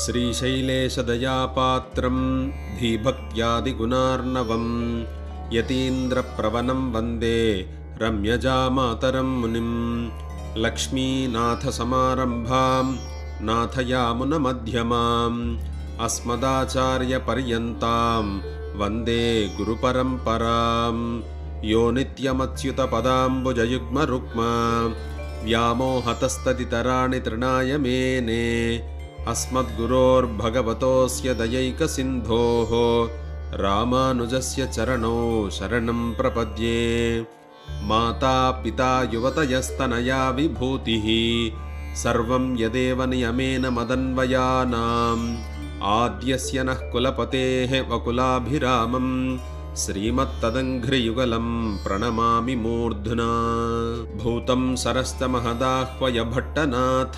श्रीशैलेशदयापात्रं धीभक्त्यादिगुणार्णवं यतीन्द्रप्रवनं वन्दे रम्यजामातरं मुनिं लक्ष्मीनाथसमारम्भां नाथयामुनमध्यमाम् अस्मदाचार्यपर्यन्तां वन्दे गुरुपरम्परां यो नित्यमच्युतपदाम्बुजयुग्मरुक्मा व्यामोहतस्तदितराणि तृणाय मेने अस्मद्गुरोर्भगवतोऽस्य दयैकसिन्धोः रामानुजस्य चरणौ शरणं प्रपद्ये। माता पिता युवतयस्तनया विभूतिः सर्वं यदेव नियमेन मदन्वयानाम् आद्यस्य नः कुलपतेः वकुलाभिरामं श्रीमत्तदङ्घ्रियुगलं प्रणमामि मूर्ध्ना। भूतं सरश्च महदाह्वय भट्टनाथ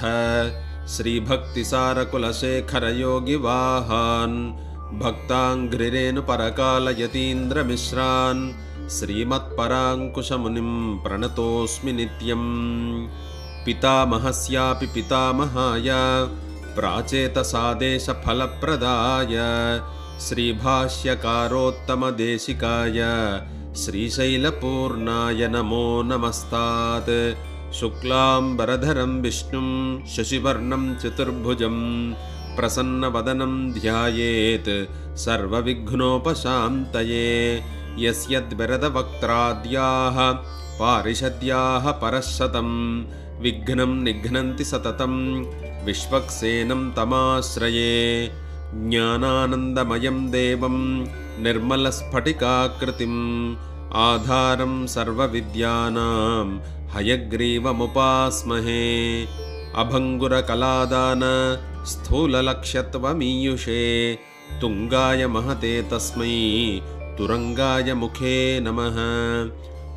श्रीभक्तिसारकुलशेखरयोगिवाहान् भक्ताङ्घ्रिरेणुपरकालयतीन्द्रमिश्रान् श्रीमत्पराङ्कुशमुनिं प्रणतोऽस्मि नित्यम्। पितामहस्यापि पितामहाय प्राचेतसादेशफलप्रदाय श्रीभाष्यकारोत्तमदेशिकाय श्रीशैलपूर्णाय नमो नमस्तात्। शुक्लाम्बरधरं विष्णुं शशिवर्णं चतुर्भुजं प्रसन्नवदनं ध्यायेत् सर्वविघ्नोपशान्तये। यस्यद्विरदवक्त्राद्याः पारिषद्याः परशतं विघ्नं निघ्नन्ति सततं विश्वक्सेनं तमाश्रये। ज्ञानानन्दमयं देवं निर्मलस्फटिकाकृतिम् आधारं सर्वविद्यानां हयग्रीवमुपास्महे। अभङ्गुरकलादान स्थूललक्ष्यत्वमीयुषे तुङ्गाय महते तस्मै तुरङ्गाय मुखे नमः।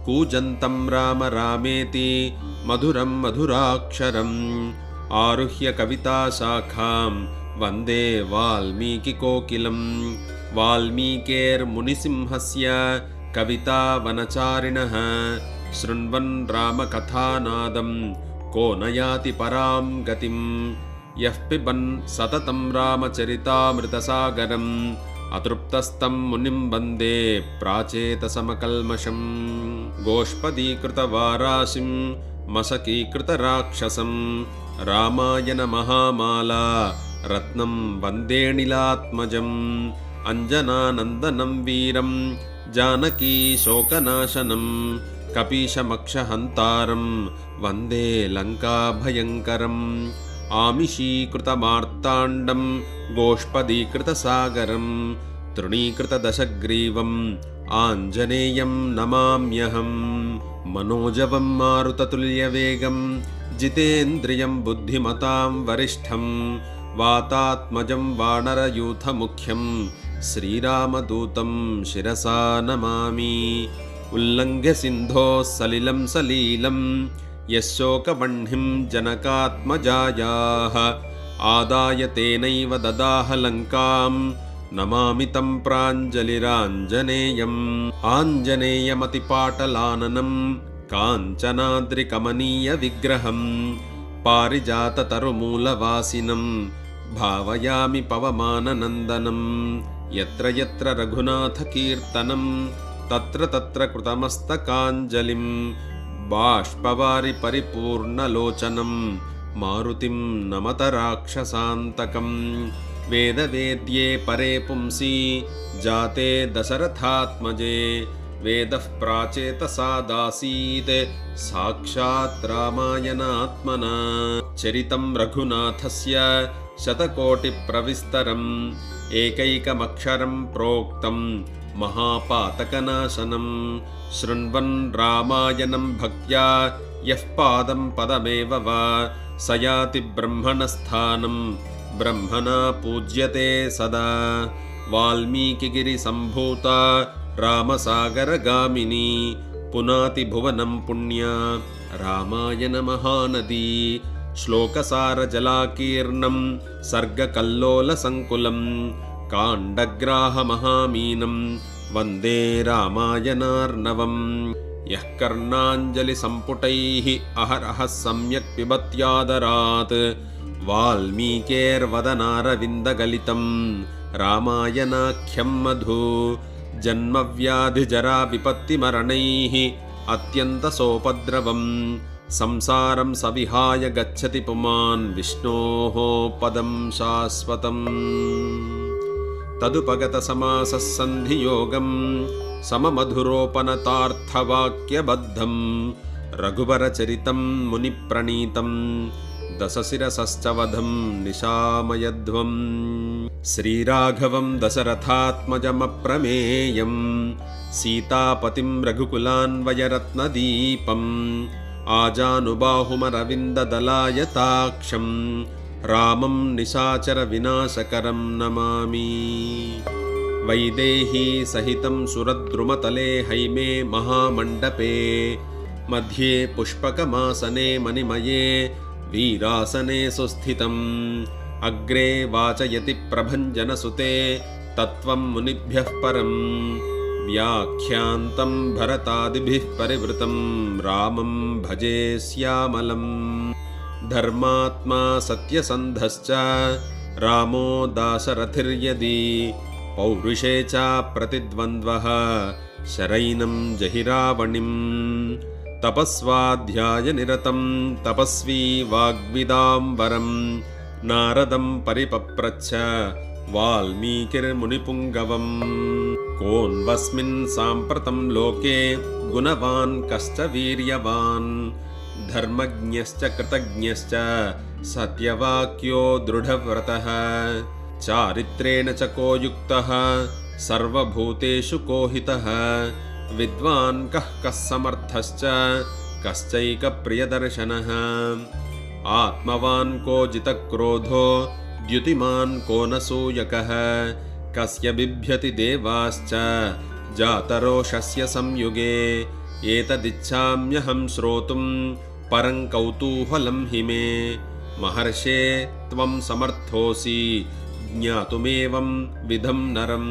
कूजन्तं राम रामेति मधुरं मधुराक्षरम् आरुह्य कविताशाखां वन्दे वाल्मीकिकोकिलं। वाल्मीकेर्मुनिसिंहस्य कवितावनचारिणः शृण्वन् रामकथानादं को न याति परां गतिम्। यः पिबन् सततं रामचरितामृतसागरम् अतृप्तस्तं मुनिं वन्दे प्राचेतसमकल्मषम्। गोष्पदीकृतवाराशिं मशकीकृतराक्षसं रामायणमहामाला रत्नं वन्देऽनिलात्मजम्। अञ्जनानन्दनं वीरं जानकीशोकनाशनं कपीशमक्षहन्तारं वन्दे लङ्काभयङ्करम्। आमिषीकृतमार्ताण्डं गोष्पदीकृतसागरं तृणीकृतदशग्रीवम् आञ्जनेयं नमाम्यहम्। मनोजवं मारुततुल्यवेगं जितेन्द्रियं बुद्धिमतां वरिष्ठं वातात्मजं वानरयूथमुख्यं श्रीरामदूतं शिरसा नमामि। उल्लङ्घ्य सिन्धोः सलिलं सलीलं यशोकवह्निं जनकात्मजायाः आदाय तेनैव ददाह लङ्कां नमामि तं प्राञ्जलिराञ्जनेयम्। आञ्जनेयमतिपाटलाननं काञ्चनाद्रिकमनीयविग्रहं पारिजाततरुमूलवासिनं भावयामि पवमाननन्दनं। यत्र यत्र रघुनाथकीर्तनं तत्र तत्र कृतमस्तकाञ्जलिं बाष्पवारि परिपूर्णलोचनं मारुतिं नमत राक्षसान्तकम्। वेदवेद्ये परे पुंसि जाते दशरथात्मजे वेदः प्राचेतसादासीत् साक्षात् रामायणात्मना। चरितं रघुनाथस्य शतकोटिप्रविस्तरम् एकैकमक्षरं प्रोक्तं महापातकनाशनं। शृण्वन् रामायणं भक्त्या यः पादं पदमेव वा स याति ब्रह्मणस्थानं ब्रह्मणा पूज्यते सदा। वाल्मीकिगिरिसम्भूता रामसागरगामिनी पुनाति भुवनं पुण्या रामायणमहानदी। श्लोकसारजलाकीर्णं सर्गकल्लोलसङ्कुलं काण्डग्राहमहामीनं वन्दे रामायणार्णवम्। यः कर्णाञ्जलिसम्पुटैः अहरहः सम्यक् पिबत्यादरात् वाल्मीकेर्वदनारविन्दगलितं रामायणाख्यं मधु जन्मव्याधिजराविपत्तिमरणैः अत्यन्तसोपद्रवं संसारं सविहाय गच्छति पुमान् विष्णोः पदं शाश्वतम् तदुपगतसमासः सन्धियोगं सममधुरोपनतार्थवाक्यबद्धं रघुवरचरितं मुनिप्रणीतं दशशिरसश्च वधं निशामयध्वम् श्रीराघवं दशरथात्मजमप्रमेयं सीतापतिं रघुकुलान्वयरत्नदीपम् आजानुबाहुमरविन्ददलायताक्षं रामं निशाचरविनाशकरं नमामि वैदेही सहितं सुरद्रुमतले हैमे महामण्डपे मध्ये पुष्पकमासने मणिमये वीरासने सुस्थितम् अग्रे वाचयति प्रभञ्जनसुते तत्त्वं मुनिभ्यः परं व्याख्यान्तं भरतादिभिः परिवृतं रामं भजे श्यामलम् धर्मात्मा सत्यसन्धश्च रामो दाशरथिर्यदि पौरुषे च प्रतिद्वन्द्वः शरैनं जहिरावणिं तपस्वाध्यायनिरतं तपस्वी वाग्विदाम्बरं नारदं परिपप्रच्छ वाल्मीकिर्मुनिपुङ्गवम् कोऽन्वस्मिन् साम्प्रतं लोके गुणवान् कश्च वीर्यवान् धर्मज्ञश्च कृतज्ञश्च सत्यवाक्यो दृढव्रतः चारित्रेण च को युक्तः सर्वभूतेषु को हितः विद्वान् कः समर्थश्च कश्चैकप्रियदर्शनः आत्मवान् को जितक्रोधो द्युतिमान् को न सूयकः कस्य बिभ्यति देवाश्च जातरोषस्य संयुगे एतदिच्छाम्यहं श्रोतुं परं कौतूहलं हि मे महर्षे त्वं समर्थोऽसि ज्ञातुमेवं विधं नरं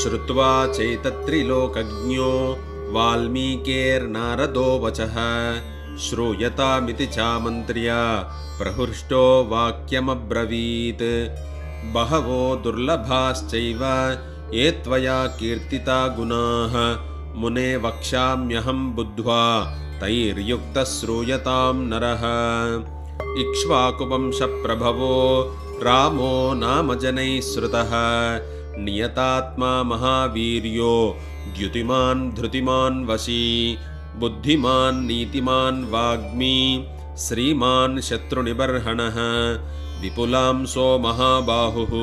श्रुत्वा चैतत्रिलोकज्ञो वाल्मीकेर्नारदो वचः श्रूयतामिति चामन्त्र्य प्रहृष्टो वाक्यमब्रवीत् बहवो दुर्लभाश्चैव ये त्वया कीर्तिता गुणाः मुने वक्ष्याम्यहं बुद्ध्वा तैर्युक्तः श्रूयतां नरः इक्ष्वाकुवंशप्रभवो रामो नाम जनैः श्रुतः नियतात्मा महावीर्यो द्युतिमान् धृतिमान् वशी बुद्धिमान् नीतिमान् वाग्मी श्रीमान् शत्रुनिबर्हणः विपुलांसो महाबाहुः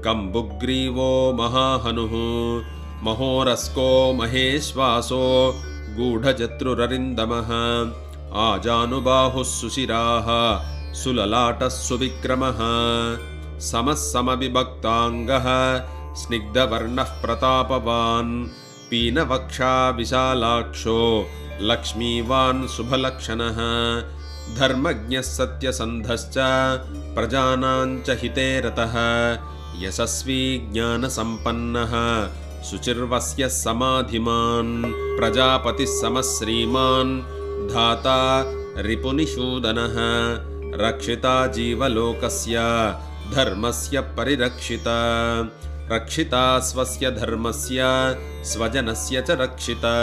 कम्बुग्रीवो महाहनुः महोरस्को महेश्वासो गूढजत्रुररिन्दमः आजानुबाहुः सुशिराः सुललाटः सुविक्रमः समः समविभक्ताङ्गः स्निग्धवर्णः प्रतापवान् पीनवक्षा विशालाक्षो लक्ष्मीवान् शुभलक्षणः धर्मज्ञः सत्यसन्धश्च प्रजानाञ्च हिते रतः यशस्वी ज्ञानसम्पन्नः शुचिर्वस्य समाधिमान् प्रजापतिः समः श्रीमान् धाता रिपुनिषूदनः रक्षिता जीवलोकस्य धर्मस्य परिरक्षिता रक्षिता स्वस्य धर्मस्य स्वजनस्य च रक्षिता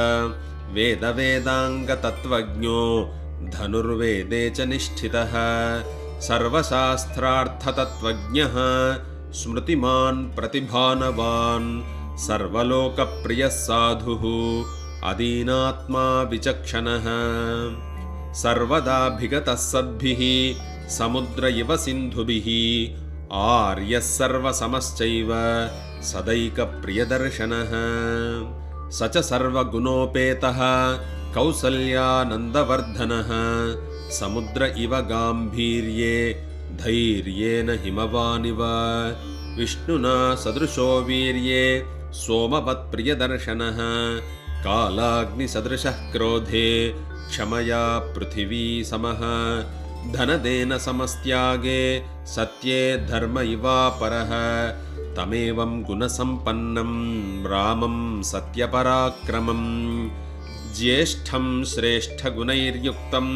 वेदवेदाङ्गतत्त्वज्ञो धनुर्वेदे च निष्ठितः सर्वशास्त्रार्थतत्त्वज्ञः स्मृतिमान् प्रतिभानवान् सर्वलोकप्रियः साधुः अदीनात्मा विचक्षणः सर्वदाभिगतः सद्भिः समुद्र इव सिन्धुभिः आर्यः सर्वसमश्चैव सदैकप्रियदर्शनः स च सर्वगुणोपेतः कौसल्यानन्दवर्धनः समुद्र इव गाम्भीर्ये धैर्येण हिमवानिव विष्णुना सदृशो वीर्ये सोमवत्प्रियदर्शनः कालाग्निसदृशः क्रोधे क्षमया पृथिवी समः धनदेन समस्त्यागे सत्ये धर्म इवापरः तमेवं गुणसम्पन्नं रामं सत्यपराक्रमं ज्येष्ठं श्रेष्ठगुणैर्युक्तं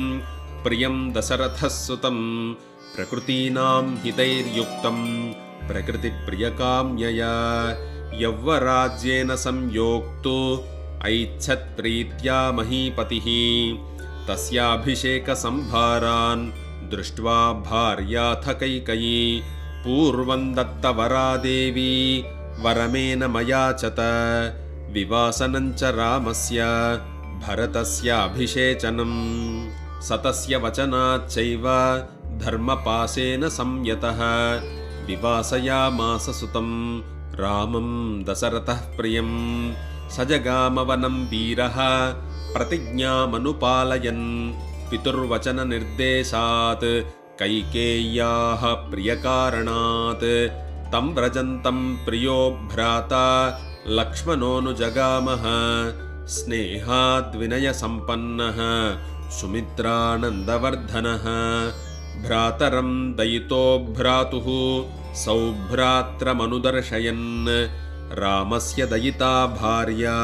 प्रियं दशरथः सुतं प्रकृतीनां हितैर्युक्तं प्रकृतिप्रियकाम्यया यौवराज्येन संयोक्तु ऐच्छत्प्रीत्या महीपतिः तस्याभिषेकसंभारान् दृष्ट्वा भार्याथ कैकयी पूर्वं दत्तवरा देवी वरमेन मयाचत विवासनं च रामस्य भरतस्याभिषेचनम् सतस्य वचनाच्चैव धर्मपाशेन संयतः विवासयामास सुतं रामं दशरथः प्रियं स जगामवनं वीरः प्रतिज्ञामनुपालयन् पितुर्वचननिर्देशात् कैकेय्याः प्रियकारणात् तं व्रजन्तं प्रियो भ्राता लक्ष्मणोऽनुजगामः स्नेहाद्विनयसम्पन्नः सुमित्रानन्दवर्धनः भ्रातरं दयितो भ्रातुः सौभ्रात्रमनुदर्शयन् रामस्य दयिता भार्या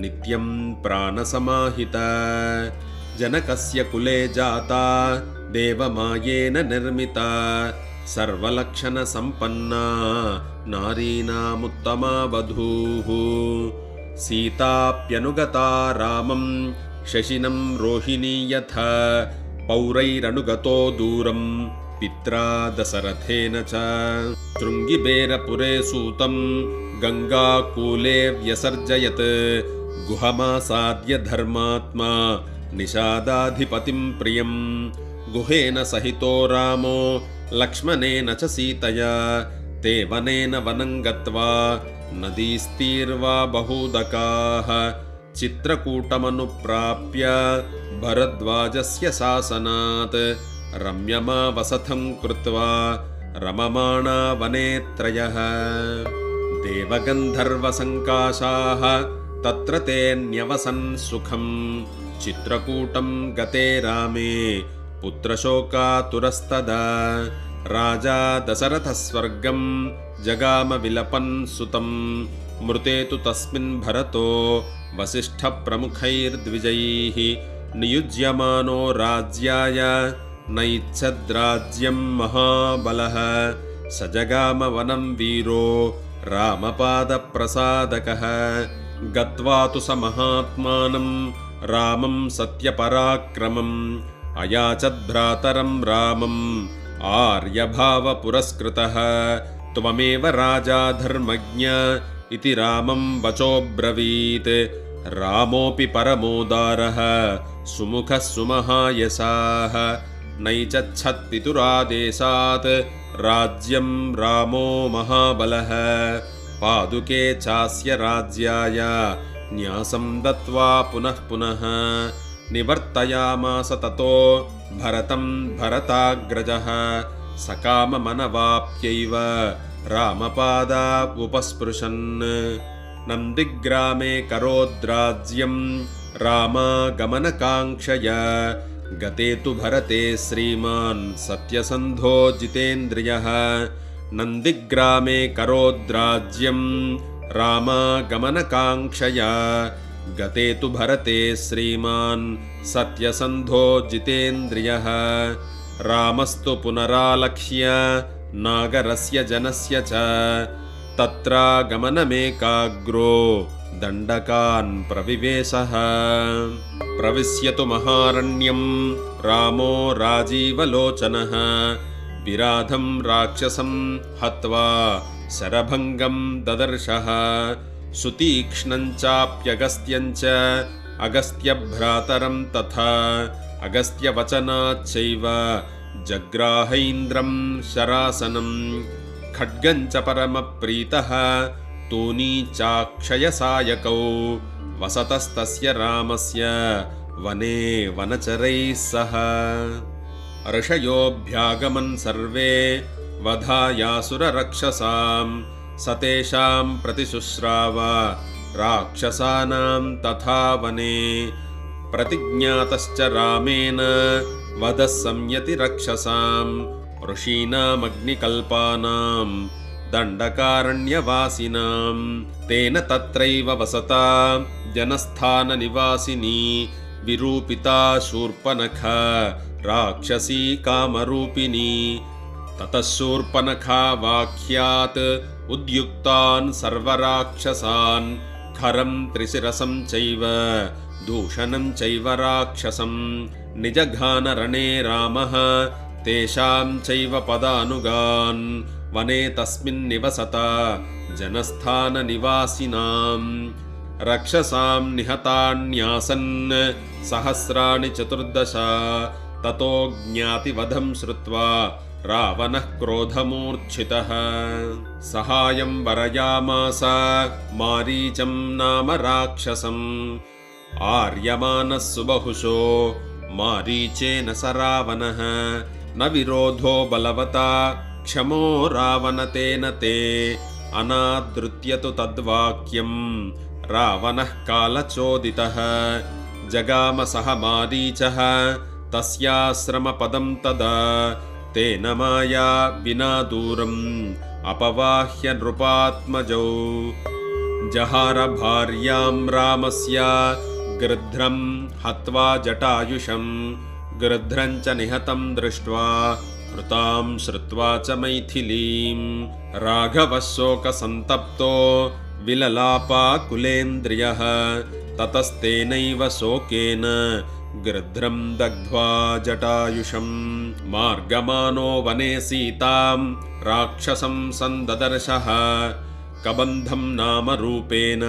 नित्यं प्राणसमाहिता जनकस्य कुले जाता देवमायेन निर्मिता सर्वलक्षणसम्पन्ना नारीणामुत्तमा वधूः सीताप्यनुगता रामं शशिनं रोहिणी यथा पौरैरनुगतो दूरं पित्रा दशरथेन च शृङ्गिबेरपुरे सूतं गङ्गाकूले व्यसर्जयत् गुहमासाद्य धर्मात्मा निषादाधिपतिं प्रियं गुहेन सहितो रामो लक्ष्मणेन च सीतया ते वनेन वनं गत्वा नदीस्तीर्वा बहूदकाः चित्रकूटमनुप्राप्य भरद्वाजस्य शासनात् रम्यमावसथं कृत्वा रममाणा वने त्रयः देवगन्धर्वसङ्काशाः तत्र ते न्यवसन् सुखं चित्रकूटं गते रामे पुत्रशोकातुरस्तदा राजा दशरथः स्वर्गं जगाम विलपन् सुतं मृते तु तस्मिन् भरतो वसिष्ठप्रमुखैर्द्विजैः नियुज्यमानो राज्याय नैच्छद्राज्यं महाबलः स जगाम वनं वीरो रामपादप्रसादकः गत्वा तु स महात्मानं रामं सत्यपराक्रमम् अयाचद्भ्रातरं रामम् आर्यभावपुरस्कृतः त्वमेव राजा धर्मज्ञ इति रामं वचोब्रवीत् रामोऽपि परमोदारः सुमुखः सुमहायशाः नैचच्छत्पितुरादेशात् राज्यं रामो महाबलः पादुके चास्य राज्याय न्यासं दत्त्वा पुनः पुनः निवर्तयामास ततो भरतं भरताग्रजः सकाममनवाप्यैव रामपादा उपस्पृशन् नन्दिग्रामे करोद्राज्यं रामागमनकाङ्क्षया गते तु भरते श्रीमान् सत्यसन्धो जितेन्द्रियः नन्दिग्रामे करोद्राज्यं रामागमनकाङ्क्षया गते तु भरते श्रीमान् सत्यसन्धो जितेन्द्रियः रामस्तु पुनरालक्ष्य नागरस्य जनस्य च तत्रागमनमेकाग्रो दण्डकान् प्रविवेशः प्रविश्यतु महारण्यं रामो राजीवलोचनः विराधं राक्षसं हत्वा शरभङ्गं ददर्शः सुतीक्ष्णं चाप्यगस्त्यं च अगस्त्यभ्रातरं तथा अगस्त्यवचनाच्चैव जग्राहैन्द्रं शरासनं खड्गं च परमप्रीतः तूनी चाक्षयसायकौ वसतस्तस्य रामस्य वने वनचरैः सह ऋषयोऽभ्यागमन् सर्वे वधायासुररक्षसां सतेषां प्रतिशुश्राव राक्षसानां तथा वने प्रतिज्ञातश्च रामेण वधः संयति रक्षसां ऋषीणामग्निकल्पानां दण्डकारण्यवासिनां तेन तत्रैव वसता जनस्थाननिवासिनी विरूपिता शूर्पणखा राक्षसी कामरूपिणी। ततः शूर्पणखा वाक्यात् उद्युक्तान् सर्वराक्षसान् खरं त्रिशिरसं चैव दूषणं चैव राक्षसं निजघानरणे रामः तेषां चैव पदानुगान् वने तस्मिन् निवसता जनस्थाननिवासिनां रक्षसां निहतान्यासन् सहस्राणि 14। ततो ज्ञातिवधं श्रुत्वा रावणः क्रोधमूर्च्छितः सहायं वरयामास मारीचं नाम राक्षसम् आर्यमानः सुबहुशो मारीचेन स रावणः न विरोधो बलवता क्षमो रावणतेन ते अनादृत्य तु तद्वाक्यं रावणः कालचोदितः जगाम सह मारीचः तस्याश्रमपदं तदा तेन माया विना दूरम् अपवाह्य नृपात्मजौ जहार भार्यां रामस्य गृध्रं हत्वा जटायुषं गृध्रं च निहतं दृष्ट्वा मृतां श्रुत्वा च मैथिलीं राघवः शोकसन्तप्तो विललापाकुलेन्द्रियः ततस्तेनैव शोकेन गृध्रं दग्ध्वा जटायुषं मार्गमानो वने सीतां राक्षसं सन्ददर्शः कबन्धं नाम रूपेण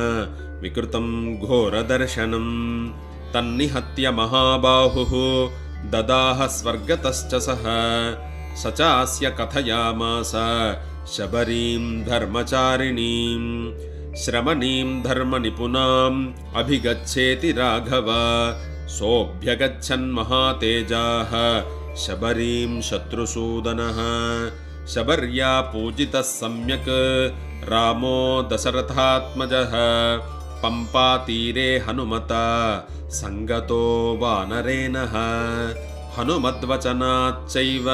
विकृतं घोरदर्शनं तन्निहत्य महाबाहुः ददाह स्वर्गतश्च सः स चास्य कथयामास शबरीं धर्मचारिणीं श्रमणीं धर्मनिपुणाम् अभिगच्छेति राघव सोऽभ्यगच्छन् महातेजाः शबरीं शत्रुसूदनः शबर्या पूजितः सम्यक् रामो दशरथात्मजः पम्पातीरे हनुमता सङ्गतो वानरेणः हनुमद्वचनाच्चैव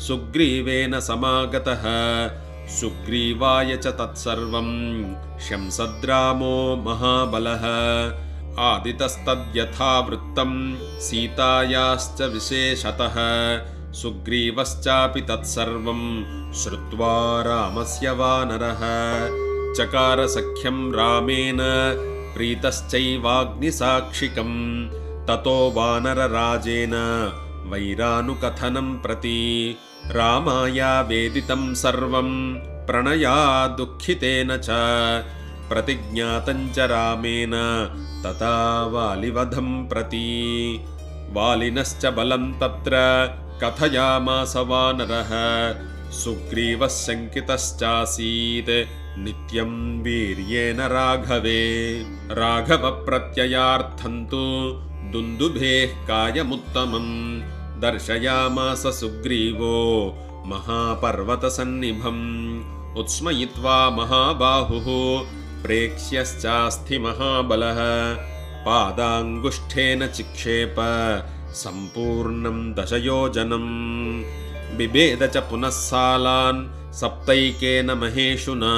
सुग्रीवेन समागतः सुग्रीवाय च तत्सर्वं शंसद्रामो महाबलः आदितस्तद्यथावृत्तं सीतायाश्च विशेषतः सुग्रीवश्चापि तत्सर्वं श्रुत्वा रामस्य वानरः चकार सख्यं रामेण प्रीतश्चैवाग्निसाक्षिकं ततो वानरराजेन वैरानुकथनं प्रति रामाया वेदितं सर्वं प्रणया दुःखितेन च प्रतिज्ञातं च रामेण तथा वालिवधं प्रति वालिनश्च बलं तत्र कथयामास वानरः सुग्रीवः शङ्कितश्चासीत् नित्यं वीर्येण राघवे राघवप्रत्ययार्थं तु दुन्दुभेः कायमुत्तमं दर्शयामास सुग्रीवो महापर्वतसन्निभम् उत्स्मयित्वा महाबाहुः प्रेक्ष्यश्चास्ति महाबलः पादाङ्गुष्ठेन चिक्षेप सम्पूर्णं 10 योजनं बिभेद च पुनः सालान् सप्तैकेन महेशुना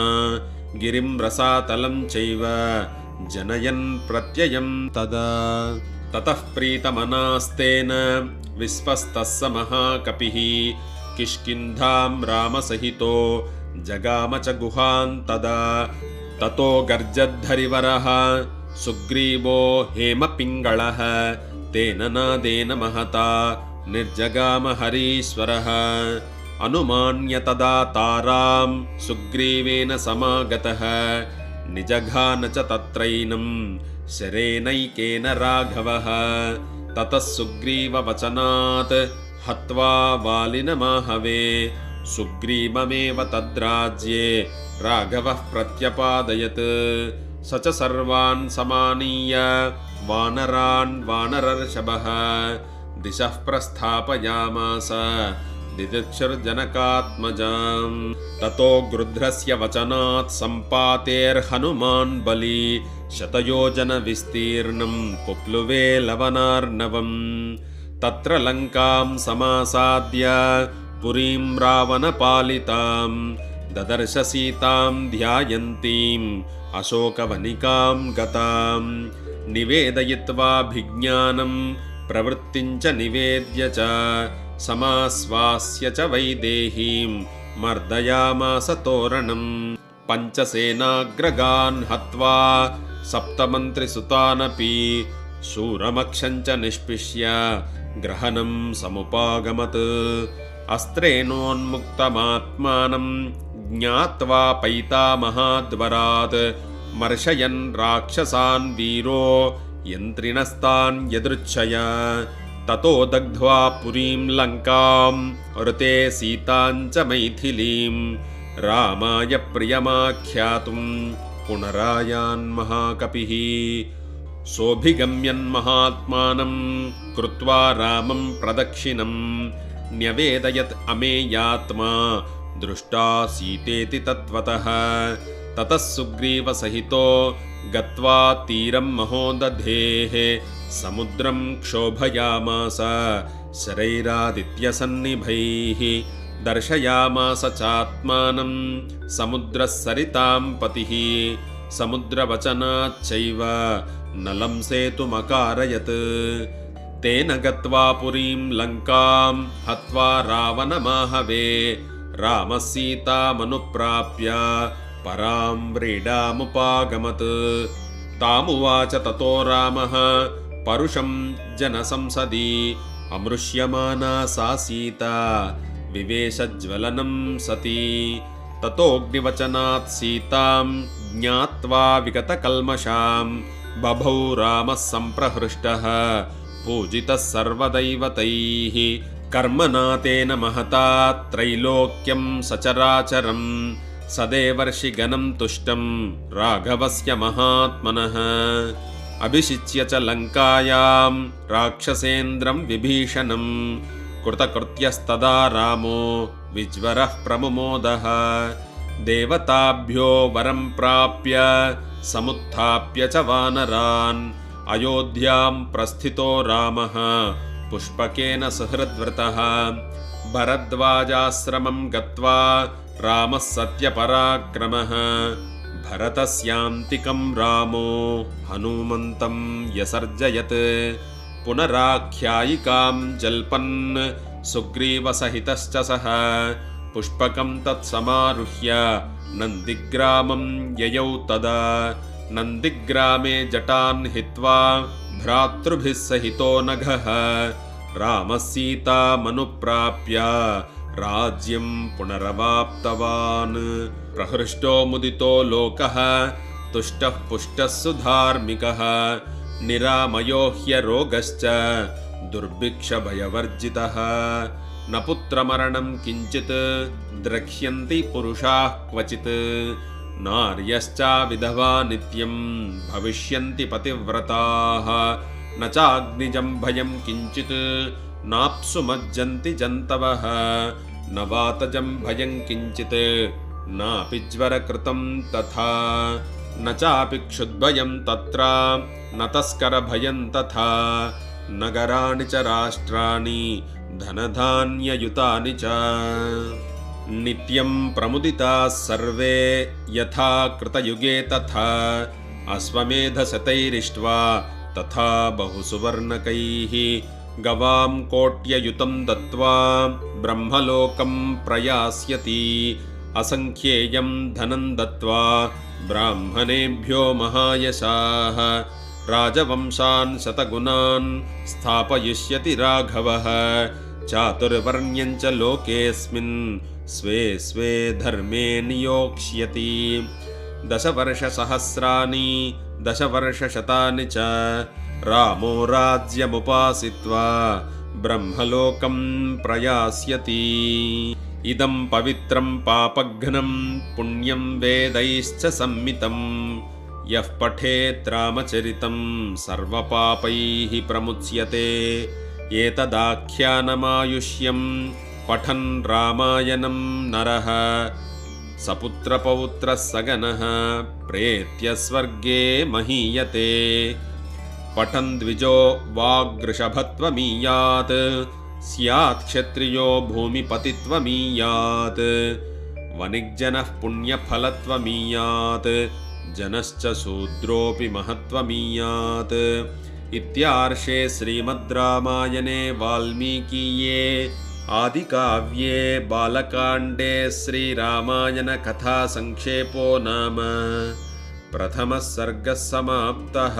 गिरिं रसातलं चैव जनयन् प्रत्ययं तदा ततः प्रीतमनास्तेन विस्पस्तः स महाकपिः किष्किन्धां रामसहितो जगाम च गुहां तदा ततो गर्जद्धरिवरः सुग्रीवो हेमपिङ्गळः तेन नादेन महता निर्जगाम हरीश्वरः अनुमान्य तदा तारां सुग्रीवेन समागतः निजघान च तत्रैनं शरेणैकेन राघवः ततः सुग्रीववचनात् हत्वा वालिनमाहवे सुग्रीवमेव तद्राज्ये राघवः प्रत्यपादयत् स च सर्वान् समानीय वानरान् वानरर्षभः दिशः प्रस्थापयामास दिदिक्षुर्जनकात्मजां ततो गृध्रस्य वचनात् सम्पातेर्हनुमान् बली 100 योजन विस्तीर्णं पुप्लुवे लवनार्णवम् तत्र लङ्कां समासाद्य पुरीं रावणपालितां ददर्श सीतां ध्यायन्तीं अशोकवनिकां गतां निवेदयित्वाभिज्ञानं प्रवृत्तिं च निवेद्य च समाश्वास्य च वैदेहीं मर्दयामास तोरणम् पञ्चसेनाग्रगान् हत्वा सप्तमन्त्रिसुतानपि शूरमक्षं च निष्पिष्य ग्रहणं समुपागमत् अस्त्रेणोन्मुक्तमात्मानं ज्ञात्वा पैतामहाद्वरात् मर्शयन् राक्षसान् वीरो यन्त्रिणस्तान् यदृच्छय ततो दग्ध्वा पुरीं लङ्कां ऋते सीतां च मैथिलीं रामाय प्रियमाख्यातुं पुनरायान् महाकपिः सोऽभिगम्यन् महात्मानं कृत्वा रामं प्रदक्षिणं न्यवेदयत् अमेयात्मा दृष्टा सीतेति तत्त्वतः ततः सुग्रीवसहितो गत्वा तीरं महोदधेः समुद्रं क्षोभयामास शरैरादित्यसन्निभैः दर्शयामास चात्मानं समुद्रसरितां पतिः समुद्रवचनाच्चैव नलं सेतुमकारयत् तेन गत्वा पुरीं लङ्कां हत्वा रावणमाहवे रामः सीतामनुप्राप्य परां व्रीडामुपागमत् तामुवाच ततो रामः परुषं जनसंसदि अमृष्यमाना सा सीता विवेशज्वलनं सती ततोऽग्निवचनात् सीतां ज्ञात्वा विगतकल्मषां बभौ रामः सम्प्रहृष्टः पूजितः सर्वदैवतैः कर्मणा तेन महता त्रैलोक्यं सचराचरं सदेवर्षिगणं तुष्टं राघवस्य महात्मनः अभिषिच्य च लङ्कायां राक्षसेन्द्रं विभीषणं कृतकृत्यस्तदा रामो विज्वरः प्रमुमोदः देवताभ्यो वरं प्राप्य समुत्थाप्य च वानरान् अयोध्यां प्रस्थितो रामः पुष्पकेन सुहृद्वृतः भरद्वाजाश्रमं गत्वा रामः सत्यपराक्रमः भरतस्यान्तिकं रामो हनुमन्तं यसर्जयत् पुनराख्यायिकां जल्पन् सुग्रीवसहितश्च सः पुष्पकं तत्समारुह्य नन्दिग्रामं ययौ तदा नन्दिग्रामे जटान् हित्वा भ्रातृभिः सहितो नघः रामः सीतामनुप्राप्य राज्यं पुनरवाप्तवान् प्रहृष्टो मुदितो लोकः तुष्टः पुष्टः सुधार्मिकः निरामयो ह्यरोगश्च दुर्भिक्षभयवर्जितः न पुत्रमरणं किञ्चित् द्रक्ष्यन्ति पुरुषाः क्वचित् नार्यश्च विधवा नित्यं भविष्यन्ति पतिव्रताः न चाग्निजं भयं किञ्चित् नाप्सु मज्जन्ति जन्तवः न वातजं भयं किञ्चित् नापि ज्वरकृतं तथा न चापि क्षुद्भयं तत्र न तस्करभयं तथा नगराणि च राष्ट्राणि धनधान्ययुतानि च नित्यं प्रमुदिताः सर्वे यथा कृतयुगे तथा अश्वमेधशतैरिष्ट्वा तथा बहुसुवर्णकैः गवां कोट्ययुतं दत्त्वा ब्रह्मलोकं प्रयास्यति असङ्ख्येयं धनं दत्त्वा ब्राह्मणेभ्यो महायशाः राजवंशान् शतगुणान् स्थापयिष्यति राघवः चातुर्वर्ण्यं च लोकेऽस्मिन् स्वे स्वे धर्मे नियोक्ष्यति दशवर्षसहस्राणि दशवर्षशतानि च रामो राज्यमुपासित्वा ब्रह्मलोकं प्रयास्यति इदं पवित्रं पापघ्नं पुण्यं वेदैश्च सम्मितं यः पठेत् रामचरितं सर्वपापैः प्रमुच्यते एतदाख्यानमायुष्यं पठन् रामायणं नरः सपुत्रपौत्रः सगनः प्रेत्य स्वर्गे महीयते पठन् द्विजो वाग्वृषभत्वमीयात् स्यात् क्षत्रियो भूमिपतित्वमीयात् वनिग्जनः पुण्यफलत्वमीयात् जनश्च शूद्रोऽपि महत्त्वमीयात्। इत्यार्षे श्रीमद् रामायणे वाल्मीकीये आदिकाव्ये बालकाण्डे श्रीरामायण कथा संक्षेपो नाम प्रथमः सर्गः समाप्तः।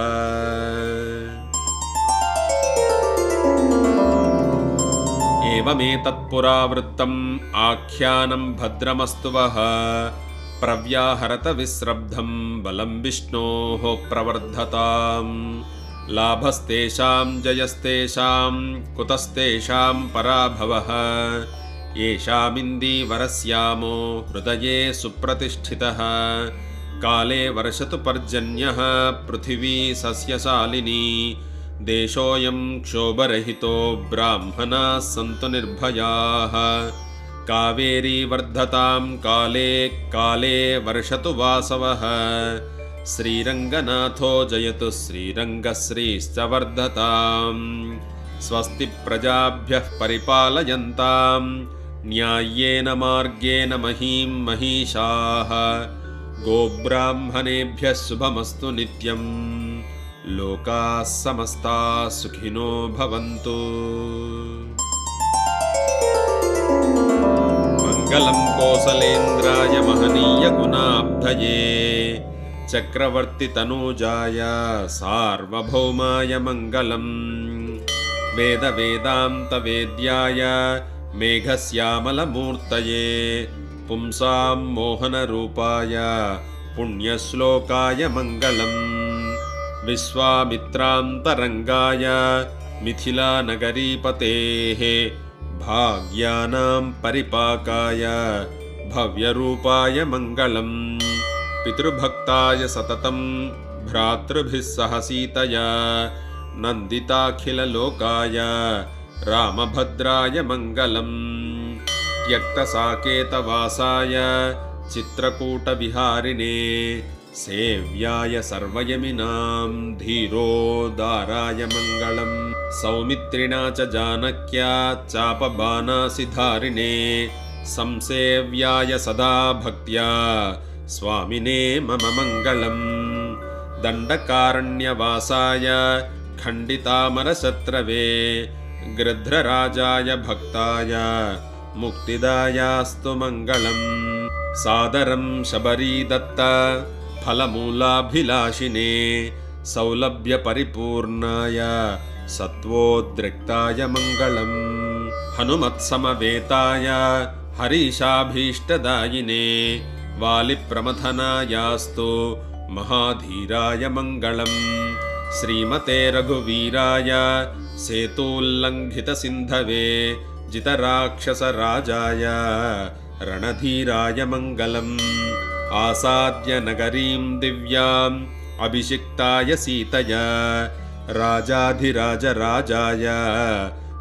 एवमेतत्पुरावृत्तम् आख्यानं भद्रमस्तु वः। प्रव्याहरत विस्रब्धं बलं विष्णोः प्रवर्धताम्। लाभस्तेषां जयस्तेषां कुतस्तेषां पराभवः। येषामिन्दीवरस्यामो हृदये सुप्रतिष्ठितः। काले वर्षतु पर्जन्यः पृथिवी सस्यशालिनी। देशोऽयं क्षोभरहितो ब्राह्मणाः सन्तु निर्भयाः। कावेरी वर्धतां काले काले वर्षतु वासवः। श्रीरङ्गनाथो जयतु श्रीरङ्गश्रीश्च वर्धताम्। स्वस्ति प्रजाभ्यः परिपालयन्तां न्याय्येन मार्गेण महीं महिषाः। गोब्राह्मणेभ्यः शुभमस्तु नित्यम्। लोकाः समस्ताः सुखिनो भवन्तु। मङ्गलं कोसलेन्द्राय महनीय गुणाब्धये चक्रवर्तितनूजाय सार्वभौमाय मङ्गलम्। वेदवेदान्तवेद्याय मेघश्यामलमूर्तये पुंसां मोहनरूपाय पुण्यश्लोकाय मङ्गलम्। विश्वामित्रान्तरङ्गाय मिथिलानगरीपतेः भाग्यानां परिपाकाय भव्यरूपाय मङ्गलम्। पितृभक्ताय सततं भ्रातृभिः सह सीतया नन्दिताखिललोकाय रामभद्राय मङ्गलम्। त्यक्तसाकेतवासाय चित्रकूटविहारिणे सेव्याय सर्वयमिनां धीरोदाराय मङ्गलम्। सौमित्रिणा च जानक्या चापबाणासिधारिणे संसेव्याय सदा भक्त्या स्वामिने मम मङ्गलम्। दण्डकारण्यवासाय खण्डितामरशत्रवे गृध्रराजाय भक्ताय मुक्तिदायास्तु मङ्गलम्। सादरं शबरीदत्त फलमूलाभिलाषिने सौलभ्यपरिपूर्णाय सत्वोद्रिक्ताय मङ्गलम्। हनुमत्समवेताय हरीशाभीष्टदायिने वालिप्रमथनायास्तु महाधीराय मङ्गलम्। श्रीमते रघुवीराय सेतोल्लङ्घितसिन्धवे जितराक्षसराजाय रणधीराय मङ्गलम्। आसाद्य नगरीं दिव्याम् अभिषिक्ताय सीतया राजाधिराजराजाय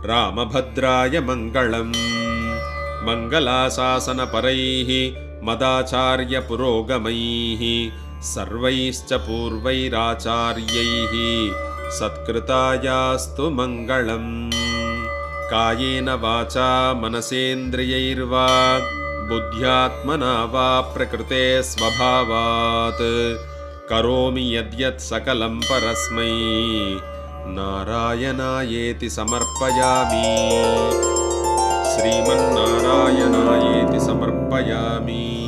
रामभद्राय मङ्गलम्। मङ्गलाशासनपरैः मदाचार्यपुरोगमैः सर्वैश्च पूर्वैराचार्यैः सत्कृतायास्तु मङ्गलम्। कायेन वाचा मनसेन्द्रियैर्वा बुद्ध्यात्मना वा प्रकृते स्वभावात् करोमि यद्यत् सकलं परस्मै नारायणायेति समर्पयामि। श्रीमन्नारायणायेति समर्पयामि।